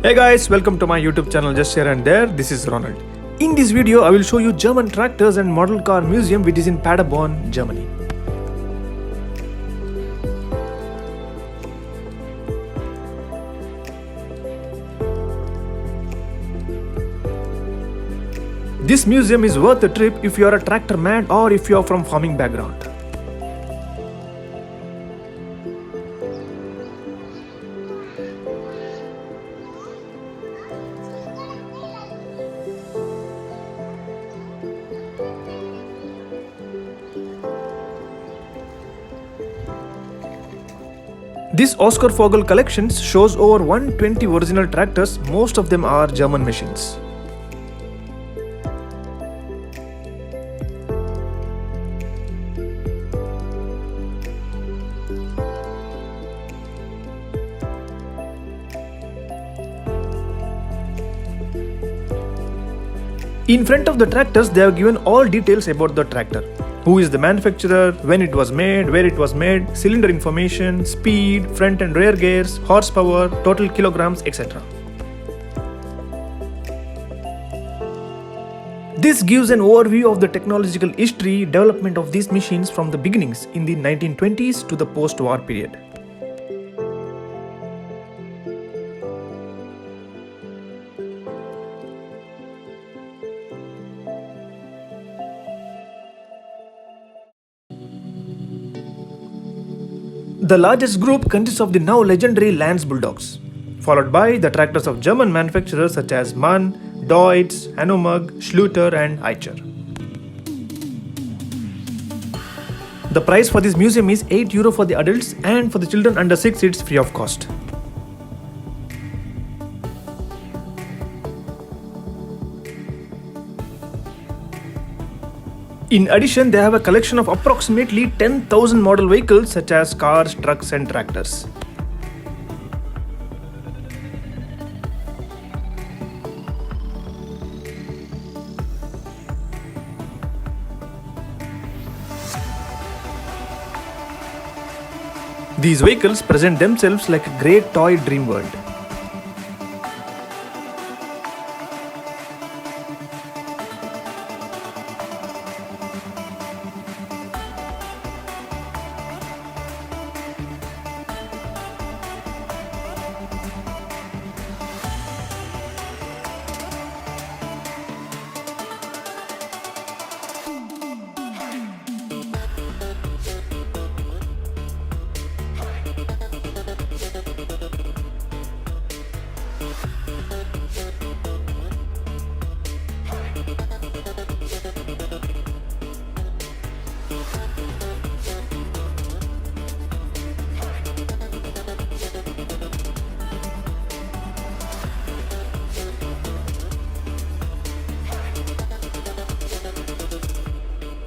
Hey guys, welcome to my YouTube channel Just Here and There. This is Ronald. In this video, I will show you German tractors and model car museum which is in Paderborn, Germany. This museum is worth a trip if you are a tractor man or if you are from farming background. This Oskar Vogel collection shows over 120 original tractors, most of them are German machines. In front of the tractors, they have given all details about the tractor. Who is the manufacturer, when it was made, where it was made, cylinder information, speed, front and rear gears, horsepower, total kilograms, etc. This gives an overview of the technological history development of these machines from the beginnings in the 1920s to the post-war period. The largest group consists of the now legendary Lanz bulldogs, followed by the tractors of German manufacturers such as MAN, Deutz, Hanomag, Schlüter and Eicher. The price for this museum is €8 for the adults, and for the children under 6 it's free of cost. In addition, they have a collection of approximately 10,000 model vehicles such as cars, trucks and tractors. These vehicles present themselves like a great toy dream world.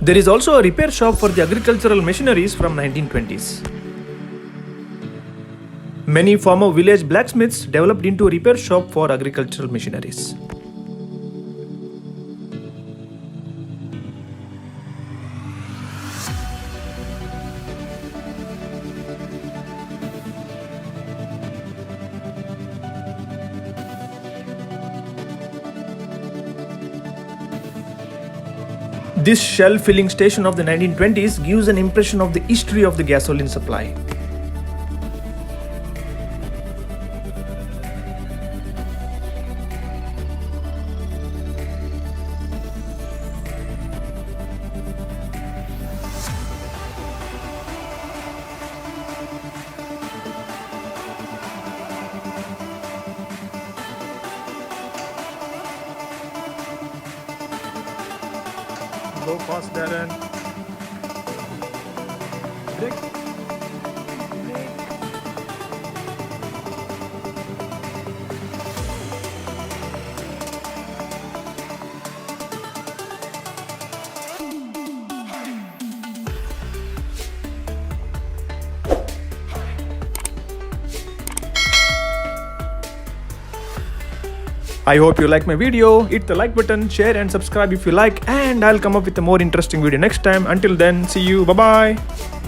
There is also a repair shop for the agricultural machineries from 1920s. Many former village blacksmiths developed into a repair shop for agricultural machineries. This shell filling station of the 1920s gives an impression of the history of the gasoline supply. Go fast, Darren. Brake. I hope you like my video. Hit the like button, share and subscribe if you like, and I'll come up with a more interesting video next time. Until then, see you. Bye bye.